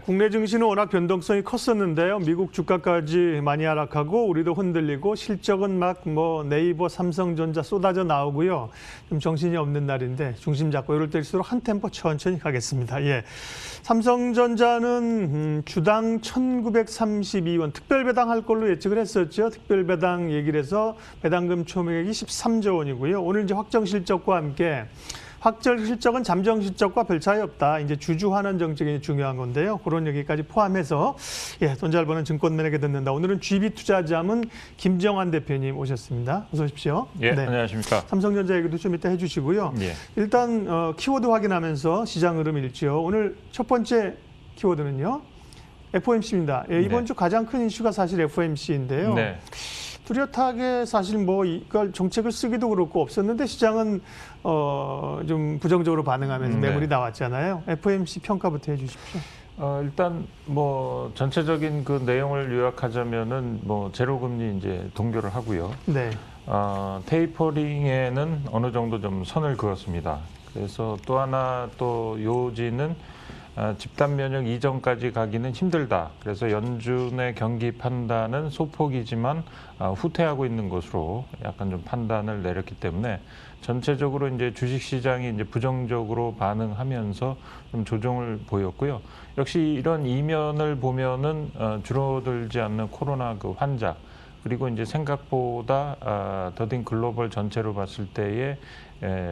국내 증시는 워낙 변동성이 컸었는데요. 미국 주가까지 많이 하락하고 우리도 흔들리고 실적은 막 네이버, 삼성전자 쏟아져 나오고요. 좀 정신이 없는 날인데 중심 잡고 이럴 때일수록 한 템포 천천히 가겠습니다. 삼성전자는 주당 1,932원 특별 배당할 걸로 예측을 했었죠. 특별 배당 얘기를 해서 배당금 총액이 13조 원이고요. 오늘 이제 확정 실적과 함께 확정 실적은 잠정 실적과 별 차이 없다. 이제 주주 환원 정책이 중요한 건데요. 그런 얘기까지 포함해서 돈 잘 버는 증권맨에게 듣는다. 오늘은 GB투자자문 김정환 대표님 오셨습니다. 어서 오십시오. 안녕하십니까. 삼성전자 얘기도 좀 이따 해주시고요. 일단 키워드 확인하면서 시장 흐름 읽지요. 오늘 첫 번째 키워드는요. FOMC입니다. 이번 주 가장 큰 이슈가 사실 FOMC인데요. 뚜렷하게 사실 이걸 정책을 쓰기도 그렇고 없었는데 시장은 좀 부정적으로 반응하면서 매물이 나왔잖아요. FOMC 평가부터 해주십시오. 일단 전체적인 그 내용을 요약하자면은 제로금리 이제 동결을 하고요. 테이퍼링에는 어느 정도 좀 선을 그었습니다. 그래서 또 하나 또 요지는 집단 면역 이전까지 가기는 힘들다. 그래서 연준의 경기 판단은 소폭이지만 후퇴하고 있는 것으로 약간 좀 판단을 내렸기 때문에 전체적으로 이제 주식 시장이 이제 부정적으로 반응하면서 좀 조정을 보였고요. 역시 이런 이면을 보면은 줄어들지 않는 코로나 그 환자 그리고 이제 생각보다 더딘 글로벌 전체로 봤을 때의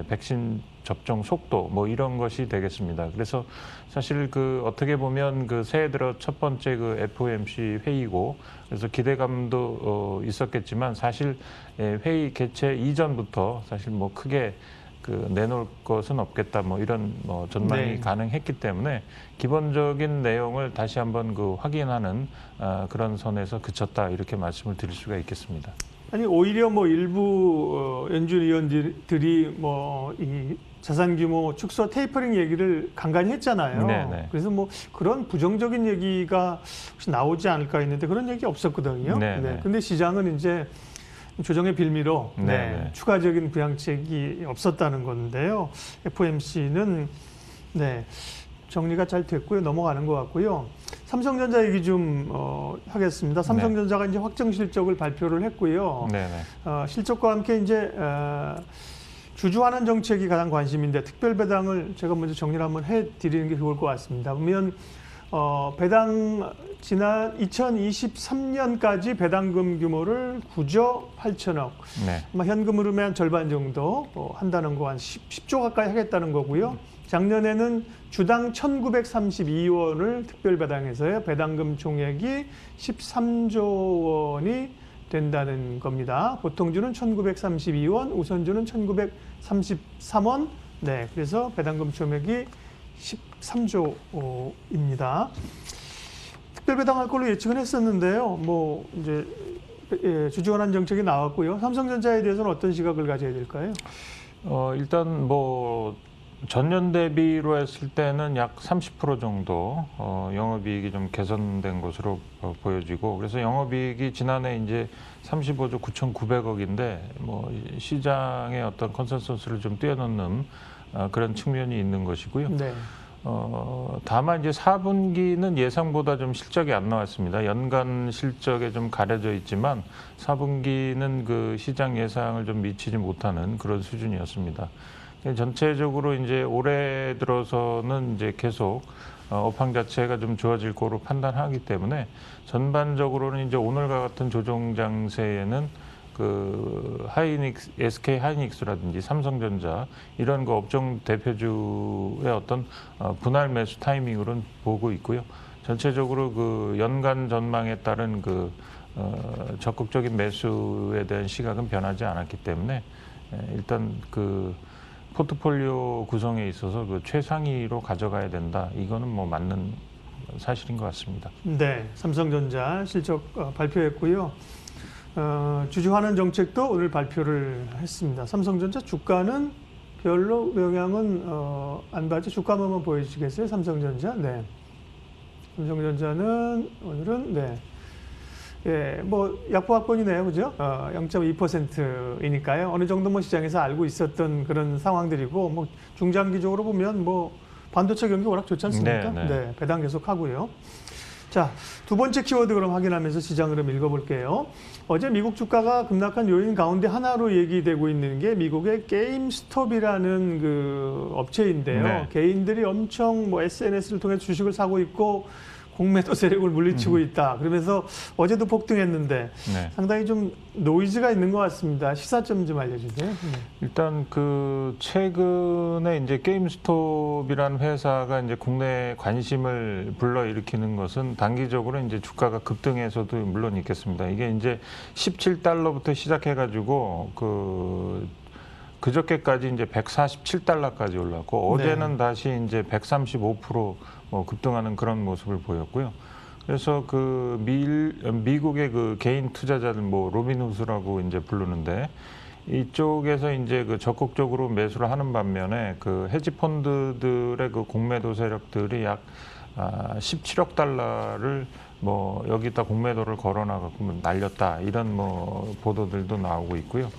백신 접종 속도 이런 것이 되겠습니다. 그래서 사실 어떻게 보면 새해 들어 첫 번째 FOMC 회의고 그래서 기대감도 있었겠지만 사실 회의 개최 이전부터 사실 크게 내놓을 것은 없겠다 이런 전망이 가능했기 때문에 기본적인 내용을 다시 한번 확인하는 그런 선에서 그쳤다 이렇게 말씀을 드릴 수가 있겠습니다. 아니 오히려 일부 연준 위원들이 이 자산 규모 축소 테이퍼링 얘기를 간간히 했잖아요. 그래서 그런 부정적인 얘기가 혹시 나오지 않을까 했는데 그런 얘기 없었거든요. 근데 시장은 이제 조정의 빌미로 추가적인 부양책이 없었다는 건데요. FOMC는 정리가 잘 됐고요. 넘어가는 것 같고요. 삼성전자 얘기 좀 하겠습니다. 삼성전자가 이제 확정 실적을 발표를 했고요. 실적과 함께 이제 주주 환원 정책이 가장 관심인데 특별 배당을 제가 먼저 정리를 한번 해드리는 게 좋을 것 같습니다. 보면 배당 지난 2023년까지 배당금 규모를 9조 8천억. 현금으로 한 절반 정도 한다는 거 한 10조 가까이 하겠다는 거고요. 작년에는 주당 1,932원을 특별 배당해서요. 배당금 총액이 13조 원이 된다는 겁니다. 보통주는 1,932원, 우선주는 1,933원. 그래서 배당금 총액이 13조입니다. 특별 배당할 걸로 예측은 했었는데요. 이제 주주 환원 정책이 나왔고요. 삼성전자에 대해서는 어떤 시각을 가져야 될까요? 일단 전년 대비로 했을 때는 약 30% 정도 영업이익이 좀 개선된 것으로 보여지고 그래서 영업이익이 지난해 이제 35조 9,900억인데 시장의 어떤 컨센서스를 좀 뛰어넘는 그런 측면이 있는 것이고요. 다만 이제 4분기는 예상보다 좀 실적이 안 나왔습니다. 연간 실적에 좀 가려져 있지만 4분기는 시장 예상을 좀 미치지 못하는 그런 수준이었습니다. 전체적으로 이제 올해 들어서는 이제 계속 업황 자체가 좀 좋아질 거로 판단하기 때문에 전반적으로는 이제 오늘과 같은 조정 장세에는 SK 하이닉스라든지 삼성전자 이런 업종 대표주의 어떤 분할 매수 타이밍으로는 보고 있고요. 전체적으로 연간 전망에 따른 적극적인 매수에 대한 시각은 변하지 않았기 때문에 일단 포트폴리오 구성에 있어서 최상위로 가져가야 된다. 이거는 맞는 사실인 것 같습니다. 삼성전자 실적 발표했고요. 주주 환원 정책도 오늘 발표를 했습니다. 삼성전자 주가는 별로 영향은 안 받죠. 주가 한번 보여주시겠어요? 삼성전자. 삼성전자는 오늘은 약보합권이네요. 그죠? 0.2%이니까요. 어느 정도 시장에서 알고 있었던 그런 상황들이고 중장기적으로 보면 반도체 경기 워낙 좋지 않습니까? 네, 배당 계속 하고요. 자, 두 번째 키워드 그럼 확인하면서 시장 흐름 읽어볼게요. 어제 미국 주가가 급락한 요인 가운데 하나로 얘기되고 있는 게 미국의 게임스톱이라는 그 업체인데요. 네. 개인들이 엄청 뭐 SNS를 통해 주식을 사고 있고 공매도 세력을 물리치고 있다. 그러면서 어제도 폭등했는데 상당히 좀 노이즈가 있는 것 같습니다. 시사점 좀 알려주세요. 일단 그 최근에 이제 게임스톱이라는 회사가 이제 국내 관심을 불러일으키는 것은 단기적으로 이제 주가가 급등해서도 물론 있겠습니다. 이게 이제 17달러부터 시작해가지고 그저께까지 이제 147달러까지 올랐고 어제는 다시 이제 135% 급등하는 그런 모습을 보였고요. 그래서 그 미국의 그 개인 투자자들 뭐 로빈후드라고 이제 부르는데 이쪽에서 이제 그 적극적으로 매수를 하는 반면에 그 헤지 펀드들의 그 공매도 세력들이 약 17억 달러를 뭐 여기다 공매도를 걸어놔갖고 날렸다 이런 뭐 보도들도 나오고 있고요.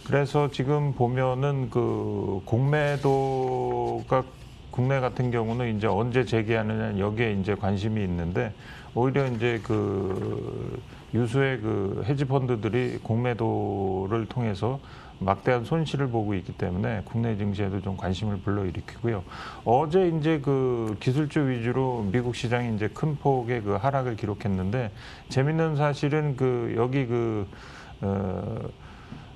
그래서 지금 보면은 그 공매도가 국내 같은 경우는 이제 언제 재개하느냐 여기에 이제 관심이 있는데 오히려 이제 그 유수의 그 헤지 펀드들이 공매도를 통해서 막대한 손실을 보고 있기 때문에 국내 증시에도 좀 관심을 불러일으키고요. 어제 이제 그 기술주 위주로 미국 시장이 이제 큰 폭의 그 하락을 기록했는데 재밌는 사실은 그 여기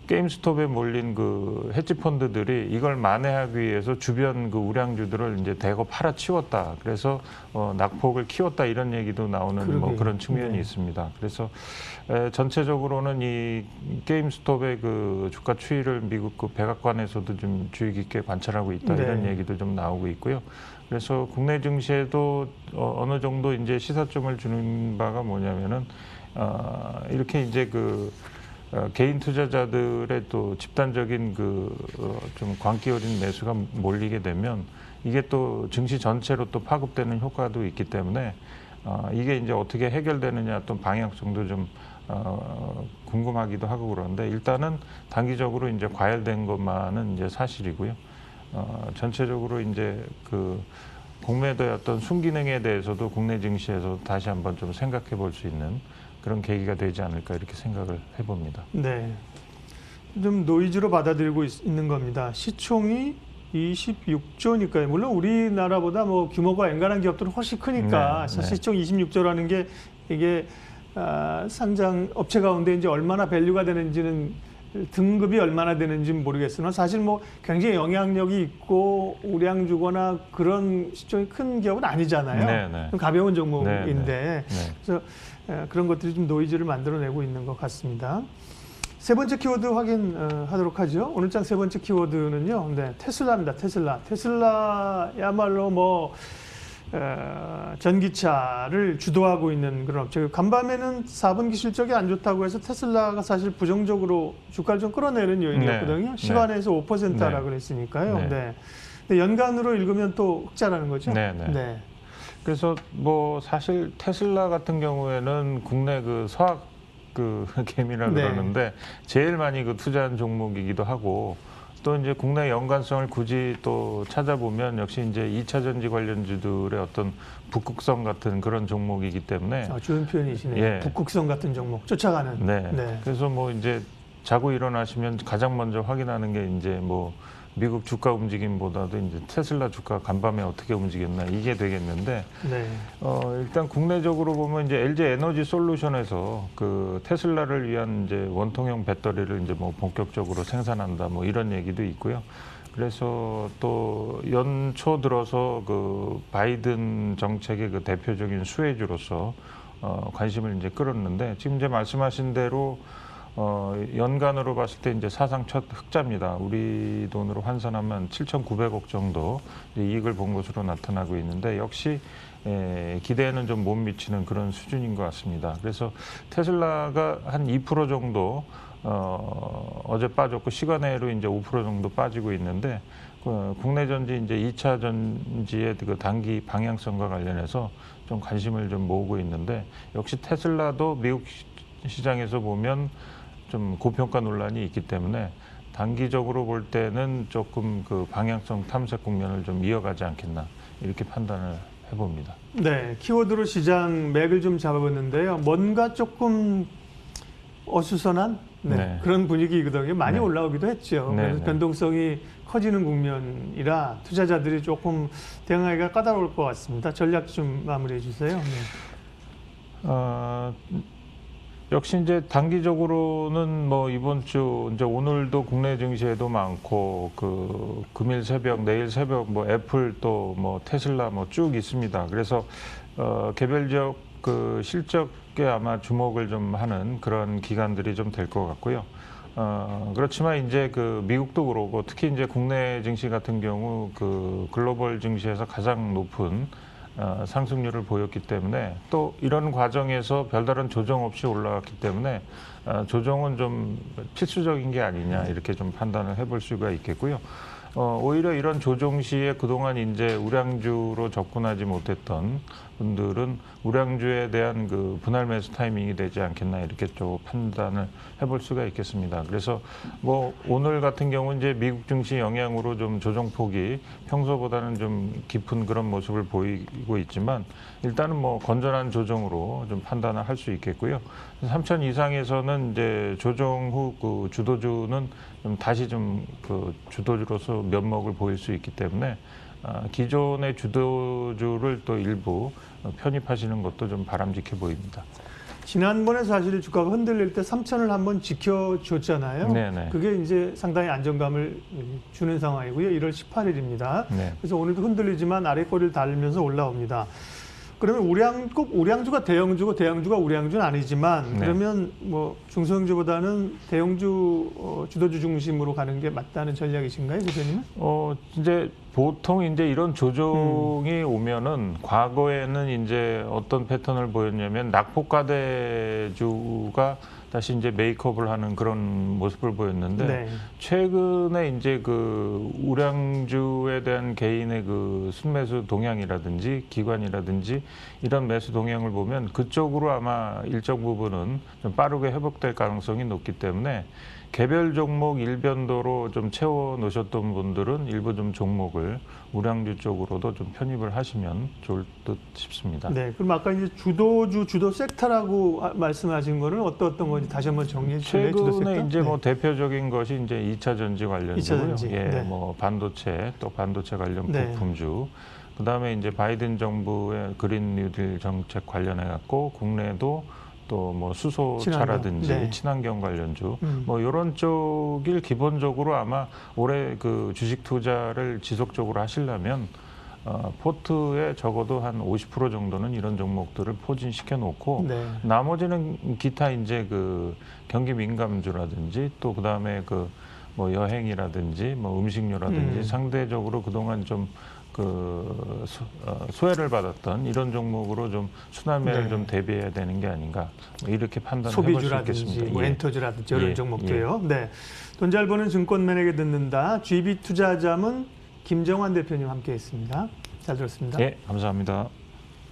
게임스톱에 몰린 그 헤지 펀드들이 이걸 만회하기 위해서 주변 그 우량주들을 이제 대거 팔아치웠다. 그래서 낙폭을 키웠다 이런 얘기도 나오는 뭐 그런 측면이 있습니다. 그래서 전체적으로는 이 게임스톱의 그 주가 추이를 미국 그 백악관에서도 좀 주의 깊게 관찰하고 있다 이런 얘기도 좀 나오고 있고요. 그래서 국내 증시에도 어느 정도 이제 시사점을 주는 바가 뭐냐면은 이렇게 이제 개인 투자자들의 또 집단적인 좀 광기 어린 매수가 몰리게 되면 이게 또 증시 전체로 또 파급되는 효과도 있기 때문에 이게 이제 어떻게 해결되느냐 또 방향성도 좀 궁금하기도 하고 그러는데 일단은 단기적으로 이제 과열된 것만은 이제 사실이고요. 전체적으로 이제 그 공매도의 어떤 순기능에 대해서도 국내 증시에서 다시 한번 좀 생각해 볼 수 있는 그런 계기가 되지 않을까 이렇게 생각을 해봅니다. 네, 좀 노이즈로 받아들이고 있는 겁니다. 시총이 26조니까요. 물론 우리나라보다 뭐 규모가 엔간한 기업들은 훨씬 크니까 시총 26조라는 게 이게 상장 업체 가운데 이제 얼마나 밸류가 되는지는 등급이 얼마나 되는지는 모르겠으나 사실 뭐 굉장히 영향력이 있고 우량주거나 그런 시총이 큰 기업은 아니잖아요. 가벼운 종목인데 그래서 그런 것들이 좀 노이즈를 만들어내고 있는 것 같습니다. 세 번째 키워드 확인하도록 하죠. 오늘 장 세 번째 키워드는요. 테슬라입니다. 테슬라야말로 뭐 전기차를 주도하고 있는 그런 업체. 간밤에는 4분기 실적이 안 좋다고 해서 테슬라가 사실 부정적으로 주가를 좀 끌어내는 요인이었거든요. 시간에서 5%라고 그랬으니까요. 근데 연간으로 읽으면 또 흑자라는 거죠. 그래서 뭐 사실 테슬라 같은 경우에는 국내 그 서학 개미라 그러는데 제일 많이 투자한 종목이기도 하고 또 이제 국내 연관성을 굳이 또 찾아보면 역시 이제 2차 전지 관련주들의 어떤 북극성 같은 그런 종목이기 때문에 좋은 표현이시네요. 북극성 같은 종목 쫓아가는. 그래서 뭐 이제 자고 일어나시면 가장 먼저 확인하는 게 이제 뭐 미국 주가 움직임보다도 이제 테슬라 주가 간밤에 어떻게 움직였나 이게 되겠는데 일단 국내적으로 보면 이제 LG 에너지 솔루션에서 그 테슬라를 위한 이제 원통형 배터리를 이제 뭐 본격적으로 생산한다 뭐 이런 얘기도 있고요. 그래서 또 연초 들어서 그 바이든 정책의 그 대표적인 수혜주로서 관심을 이제 끌었는데 지금 이제 말씀하신 대로 연간으로 봤을 때 이제 사상 첫 흑자입니다. 우리 돈으로 환산하면 7,900억 정도 이익을 본 것으로 나타나고 있는데 역시 기대에는 좀 못 미치는 그런 수준인 것 같습니다. 그래서 테슬라가 한 2% 정도 어제 빠졌고 시간외로 이제 5% 정도 빠지고 있는데 국내 전지 이제 2차 전지의 그 단기 방향성과 관련해서 좀 관심을 좀 모으고 있는데 역시 테슬라도 미국 시장에서 보면 좀 고평가 논란이 있기 때문에 단기적으로 볼 때는 조금 그 방향성 탐색 국면을 좀 이어가지 않겠나 이렇게 판단을 해봅니다. 네, 키워드로 시장 맥을 좀 잡아봤는데요. 뭔가 조금 어수선한 그런 분위기거든요. 많이 올라오기도 했죠. 그래서 변동성이 커지는 국면이라 투자자들이 조금 대응하기가 까다로울 것 같습니다. 전략 좀 마무리해 주세요. 역시 이제 단기적으로는 뭐 이번 주 이제 오늘도 국내 증시에도 많고 그 금일 새벽, 내일 새벽 뭐 애플 또 뭐 테슬라 뭐 쭉 있습니다. 그래서 개별적 그 실적에 아마 주목을 좀 하는 그런 기간들이 좀 될 것 같고요. 그렇지만 이제 그 미국도 그러고 특히 이제 국내 증시 같은 경우 그 글로벌 증시에서 가장 높은 상승률을 보였기 때문에 또 이런 과정에서 별다른 조정 없이 올라왔기 때문에 조정은 좀 필수적인 게 아니냐 이렇게 좀 판단을 해볼 수가 있겠고요. 오히려 이런 조정 시에 그동안 이제 우량주로 접근하지 못했던 분들은 우량주에 대한 그 분할 매수 타이밍이 되지 않겠나 이렇게 좀 판단을 해볼 수가 있겠습니다. 그래서 뭐 오늘 같은 경우는 이제 미국 증시 영향으로 좀 조정폭이 평소보다는 좀 깊은 그런 모습을 보이고 있지만 일단은 뭐 건전한 조정으로 좀 판단을 할 수 있겠고요. 3,000 이상에서는 이제 조정 후 그 주도주는 좀 다시 좀 그 주도주로서 면목을 보일 수 있기 때문에 기존의 주도주를 또 일부 편입하시는 것도 좀 바람직해 보입니다. 지난번에 사실 주가가 흔들릴 때 3,000을 한번 지켜줬잖아요. 네네. 그게 이제 상당히 안정감을 주는 상황이고요. 1월 18일입니다. 네. 그래서 오늘도 흔들리지만 아래 꼬리를 달면서 올라옵니다. 그러면 꼭 우량주가 대형주고 대형주가 우량주는 아니지만 그러면 뭐 중소형주보다는 대형주 주도주 중심으로 가는 게 맞다는 전략이신가요, 교수님은? 이제 보통 이제 이런 조정이 오면은 과거에는 이제 어떤 패턴을 보였냐면 낙폭과대주가 다시 이제 메이크업을 하는 그런 모습을 보였는데 최근에 이제 그 우량주에 대한 개인의 그 순매수 동향이라든지 기관이라든지 이런 매수 동향을 보면 그쪽으로 아마 일정 부분은 좀 빠르게 회복될 가능성이 높기 때문에 개별 종목 일변도로 좀 채워 놓으셨던 분들은 일부 좀 종목을 우량주 쪽으로도 좀 편입을 하시면 좋을 듯 싶습니다. 네, 그럼 아까 이제 주도주, 주도 섹터라고 말씀하신 거는 어떤 건지 다시 한번 정리해 주실래요? 최근에 이제 뭐 대표적인 것이 이제 2차 전지 관련주고요. 네. 뭐 반도체 또 반도체 관련 부품주. 그다음에 이제 바이든 정부의 그린 뉴딜 정책 관련해 갖고 국내도 또 뭐 수소차라든지 친환경 관련주 뭐 이런 쪽일 기본적으로 아마 올해 그 주식 투자를 지속적으로 하시려면 포트에 적어도 한 50% 정도는 이런 종목들을 포진시켜 놓고 나머지는 기타 이제 그 경기 민감주라든지 또 그다음에 그 뭐 여행이라든지 뭐 음식료라든지 상대적으로 그동안 좀 그 소외를 받았던 이런 종목으로 좀 순환매를 좀 대비해야 되는 게 아닌가 이렇게 판단해 볼 수 있겠습니다. 소비주라든지 뭐 엔터주라든지 이런 종목도요. 네, 돈 잘 버는 증권맨에게 듣는다. GB 투자자문 김정환 대표님 함께했습니다. 잘 들었습니다. 네, 감사합니다.